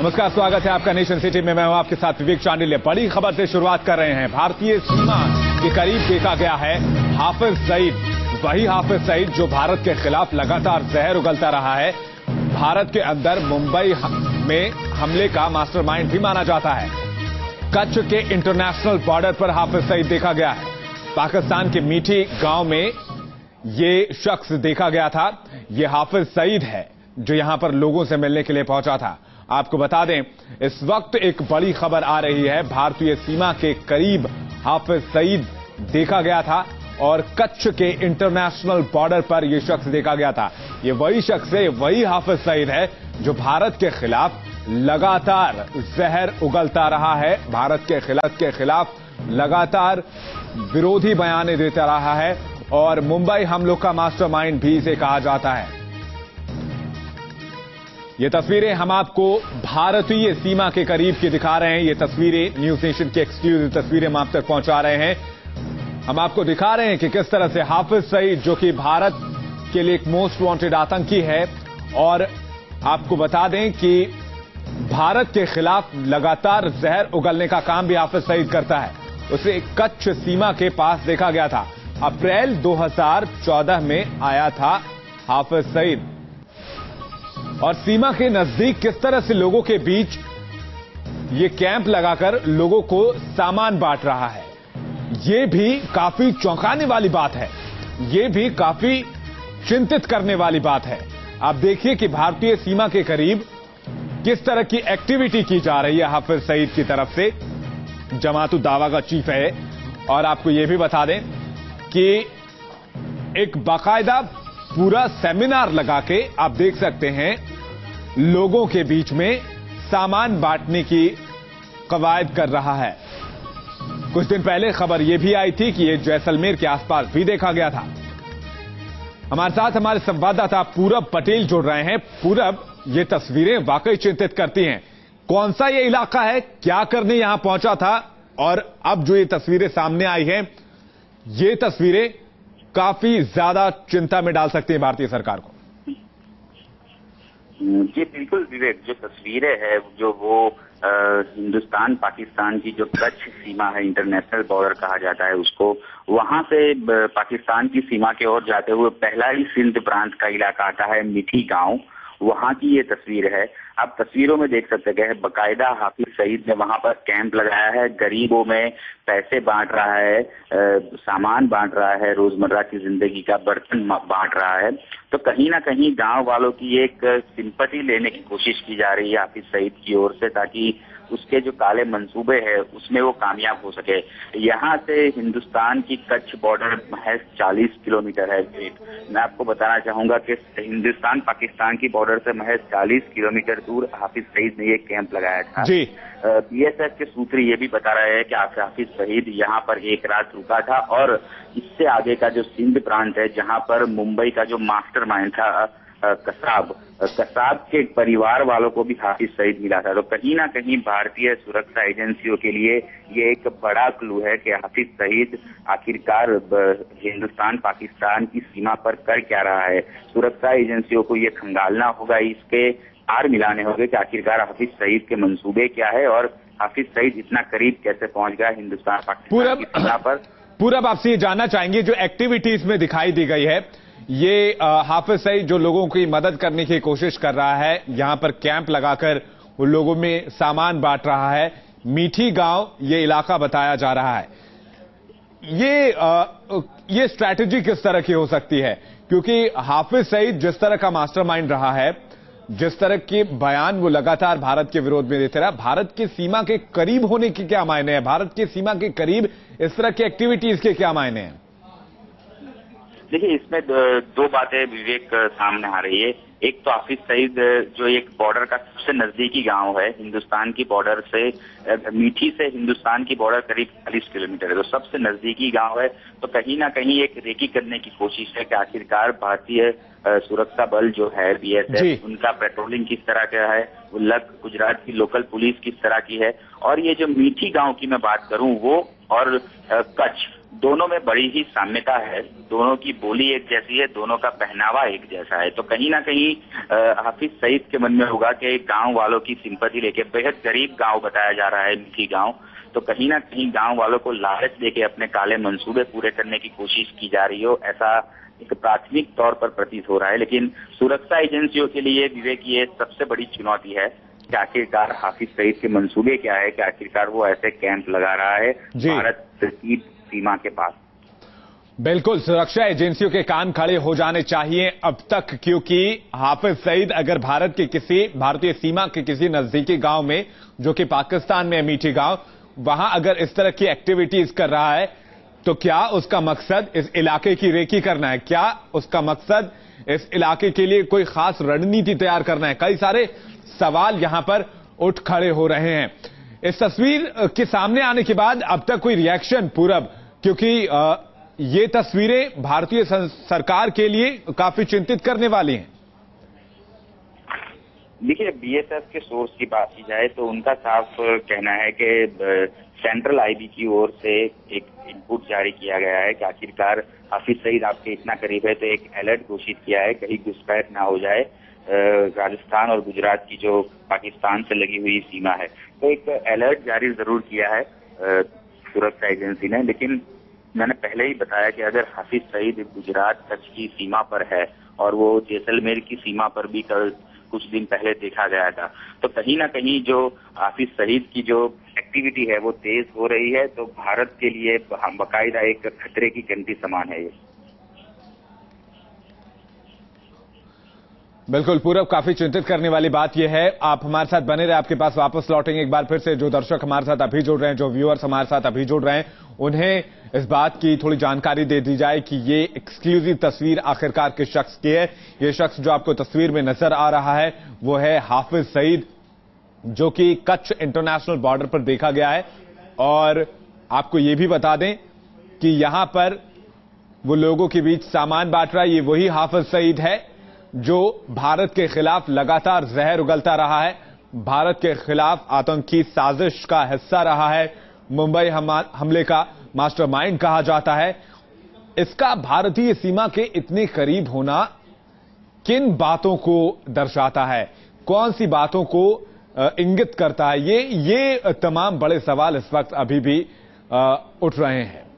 नमस्कार, स्वागत है आपका नेशन सिटी में। मैं हूं आपके साथ विवेक चांडिल्य। बड़ी खबर से शुरुआत कर रहे हैं। भारतीय सीमा के करीब देखा गया है हाफिज सईद, वही हाफिज सईद जो भारत के खिलाफ लगातार जहर उगलता रहा है। भारत के अंदर मुंबई में हमले का मास्टरमाइंड भी माना जाता है। कच्छ के इंटरनेशनल बॉर्डर पर हाफिज सईद देखा गया है। पाकिस्तान के मीठी गांव में ये शख्स देखा गया था। ये हाफिज सईद है जो यहां पर लोगों से मिलने के लिए पहुंचा था। आपको बता दें, इस वक्त एक बड़ी खबर आ रही है। भारतीय सीमा के करीब हाफिज सईद देखा गया था और कच्छ के इंटरनेशनल बॉर्डर पर यह शख्स देखा गया था। ये वही शख्स है, वही हाफिज सईद है जो भारत के खिलाफ लगातार जहर उगलता रहा है। भारत के खिलाफ लगातार विरोधी बयान देता रहा है और मुंबई हमलों का मास्टरमाइंड भी इसे कहा जाता है। ये तस्वीरें हम आपको भारतीय सीमा के करीब की दिखा रहे हैं। ये तस्वीरें न्यूज नेशन की एक्सक्लूसिव तस्वीरें हम आप तक पहुंचा रहे हैं। हम आपको दिखा रहे हैं कि किस तरह से हाफिज सईद, जो कि भारत के लिए एक मोस्ट वांटेड आतंकी है, और आपको बता दें कि भारत के खिलाफ लगातार जहर उगलने का काम भी हाफिज सईद करता है। उसे कच्छ सीमा के पास देखा गया था। अप्रैल 2014 में आया था हाफिज सईद और सीमा के नजदीक किस तरह से लोगों के बीच ये कैंप लगाकर लोगों को सामान बांट रहा है, ये भी काफी चौंकाने वाली बात है। ये भी काफी चिंतित करने वाली बात है। आप देखिए कि भारतीय सीमा के करीब किस तरह की एक्टिविटी की जा रही है हाफिज सईद की तरफ से। जमात उद दावा का चीफ है और आपको यह भी बता दें कि एक बाकायदा पूरा सेमिनार लगा के आप देख सकते हैं लोगों के बीच में सामान बांटने की कवायद कर रहा है। कुछ दिन पहले खबर यह भी आई थी कि यह जैसलमेर के आसपास भी देखा गया था। हमारे साथ हमारे संवाददाता पूरब पटेल जुड़ रहे हैं। पूरब, ये तस्वीरें वाकई चिंतित करती हैं। कौन सा ये इलाका है, क्या करने यहां पहुंचा था, और अब जो ये तस्वीरें सामने आई हैं, ये तस्वीरें काफी ज्यादा चिंता में डाल सकती हैं भारतीय सरकार को। जी बिल्कुल विवेक, जो तस्वीरें है जो वो हिंदुस्तान पाकिस्तान की जो कच्छ सीमा है, इंटरनेशनल बॉर्डर कहा जाता है उसको, वहां से पाकिस्तान की सीमा की ओर जाते हुए पहला ही सिंध प्रांत का इलाका आता है मीठी गांव, वहां की ये तस्वीर है। आप तस्वीरों में देख सकते हैं बकायदा हाफिज सईद ने वहां पर कैंप लगाया है, गरीबों में पैसे बांट रहा है, सामान बांट रहा है, रोजमर्रा की जिंदगी का बर्तन बांट रहा है। तो कहीं ना कहीं गांव वालों की एक सिंपैथी लेने की कोशिश की जा रही है हाफिज सईद की ओर से, ताकि उसके जो काले मंसूबे हैं उसमें वो कामयाब हो सके। यहाँ से हिंदुस्तान की कच्छ बॉर्डर महज 40 किलोमीटर है। मैं आपको बताना चाहूंगा कि हिंदुस्तान पाकिस्तान की बॉर्डर से महज 40 किलोमीटर दूर हाफिज सईद ने ये कैंप लगाया था। जी, बीएसएफ के सूत्र ये भी बता रहे हैं कि हाफिज सईद यहाँ पर एक रात रुका था और इससे आगे का जो सिंध प्रांत है, जहाँ पर मुंबई का जो मास्टरमाइंड था कसाब के परिवार वालों को भी हाफिज सईद मिला था। तो कहीं ना कहीं भारतीय सुरक्षा एजेंसियों के लिए ये एक बड़ा क्लू है कि हाफिज सईद आखिरकार हिंदुस्तान पाकिस्तान की सीमा पर कर क्या रहा है। सुरक्षा एजेंसियों को ये खंगालना होगा, इसके तार मिलाने होंगे कि आखिरकार हाफिज सईद के मंसूबे क्या है और हाफिज सईद इतना करीब कैसे पहुंच गया हिंदुस्तान पाकिस्तान की सीमा पर। पूरब, आपसे ये जानना चाहेंगे, जो एक्टिविटीज में दिखाई दी गई है, ये हाफिज सईद जो लोगों की मदद करने की कोशिश कर रहा है, यहां पर कैंप लगाकर वो लोगों में सामान बांट रहा है, मीठी गांव ये इलाका बताया जा रहा है, ये स्ट्रैटेजी किस तरह की हो सकती है? क्योंकि हाफिज सईद जिस तरह का मास्टरमाइंड रहा है, जिस तरह के बयान वो लगातार भारत के विरोध में देते रहा, भारत की सीमा के करीब होने के क्या मायने हैं? भारत की सीमा के करीब इस तरह की एक्टिविटीज के क्या मायने हैं? देखिए, इसमें दो बातें विवेक सामने आ रही है। एक तो हाफिज सईद जो एक बॉर्डर का सबसे नजदीकी गांव है, हिंदुस्तान की बॉर्डर से मीठी से हिंदुस्तान की बॉर्डर करीब 40 किलोमीटर है, तो सबसे नजदीकी गांव है। तो कहीं ना कहीं एक रेकी करने की कोशिश है कि आखिरकार भारतीय सुरक्षा बल जो है बीएसएफ, उनका पेट्रोलिंग किस तरह का है, गुजरात की लोकल पुलिस किस तरह की है। और ये जो मीठी गांव की मैं बात करूं, वो और कच्छ, दोनों में बड़ी ही साम्यता है। दोनों की बोली एक जैसी है, दोनों का पहनावा एक जैसा है। तो कहीं ना कहीं हाफिज सईद के मन में होगा कि गांव वालों की सिंपैथी लेके, बेहद गरीब गांव बताया जा रहा है मीठी गांव, तो कहीं ना कहीं गांव वालों को लालच देके अपने काले मंसूबे पूरे करने की कोशिश की जा रही हो, ऐसा एक प्राथमिक तौर पर प्रतीत हो रहा है। लेकिन सुरक्षा एजेंसियों के लिए विवेक ये सबसे बड़ी चुनौती है कि आखिरकार हाफिज सईद के मंसूबे क्या है, कि आखिरकार वो ऐसे कैंप लगा रहा है भारत की सीमा के पास। बिल्कुल, सुरक्षा एजेंसियों के कान खड़े हो जाने चाहिए अब तक, क्योंकि हाफिज सईद अगर भारतीय सीमा के किसी नजदीकी गांव में, जो कि पाकिस्तान में मीठी गांव, वहां अगर इस तरह की एक्टिविटीज कर रहा है, तो क्या उसका मकसद इस इलाके की रेकी करना है? क्या उसका मकसद इस इलाके के लिए कोई खास रणनीति तैयार करना है? कई सारे सवाल यहां पर उठ खड़े हो रहे हैं। इस तस्वीर के सामने आने के बाद अब तक कोई रिएक्शन पूरब, क्योंकि ये तस्वीरें भारतीय सरकार के लिए काफी चिंतित करने वाली हैं। देखिए, बीएसएफ के सोर्स की बात की जाए तो उनका साफ कहना है कि सेंट्रल आईबी की ओर से एक इनपुट जारी किया गया है कि आखिरकार हाफिज सईद आपके इतना करीब है, तो एक अलर्ट घोषित किया है, कहीं घुसपैठ ना हो जाए राजस्थान और गुजरात की जो पाकिस्तान से लगी हुई सीमा है। तो एक अलर्ट जारी जरूर किया है सुरक्षा एजेंसी ने। लेकिन मैंने पहले ही बताया कि अगर हाफिज सईद गुजरात कच्छ की सीमा पर है और वो जैसलमेर की सीमा पर भी कल कुछ दिन पहले देखा गया था, तो कहीं ना कहीं जो हाफिज सईद की जो एक्टिविटी है वो तेज हो रही है। तो भारत के लिए बाकायदा एक खतरे की घंटी समान है ये। बिल्कुल पूरब, काफी चिंतित करने वाली बात यह है। आप हमारे साथ बने रहे, आपके पास वापस लौटेंगे एक बार फिर से। जो दर्शक हमारे साथ अभी जुड़ रहे हैं, जो व्यूअर्स हमारे साथ अभी जुड़ रहे हैं, उन्हें इस बात की थोड़ी जानकारी दे दी जाए कि ये एक्सक्लूसिव तस्वीर आखिरकार किस शख्स की है। ये शख्स जो आपको तस्वीर में नजर आ रहा है वो है हाफिज सईद, जो कि कच्छ इंटरनेशनल बॉर्डर पर देखा गया है। और आपको ये भी बता दें कि यहां पर वो लोगों के बीच सामान बांट रहा है, ये वही हाफिज सईद है जो भारत के खिलाफ लगातार जहर उगलता रहा है, भारत के खिलाफ आतंकी साजिश का हिस्सा रहा है, मुंबई हमले का मास्टरमाइंड कहा जाता है। इसका भारतीय सीमा के इतने करीब होना किन बातों को दर्शाता है, कौन सी बातों को इंगित करता है? ये तमाम बड़े सवाल इस वक्त अभी भी उठ रहे हैं।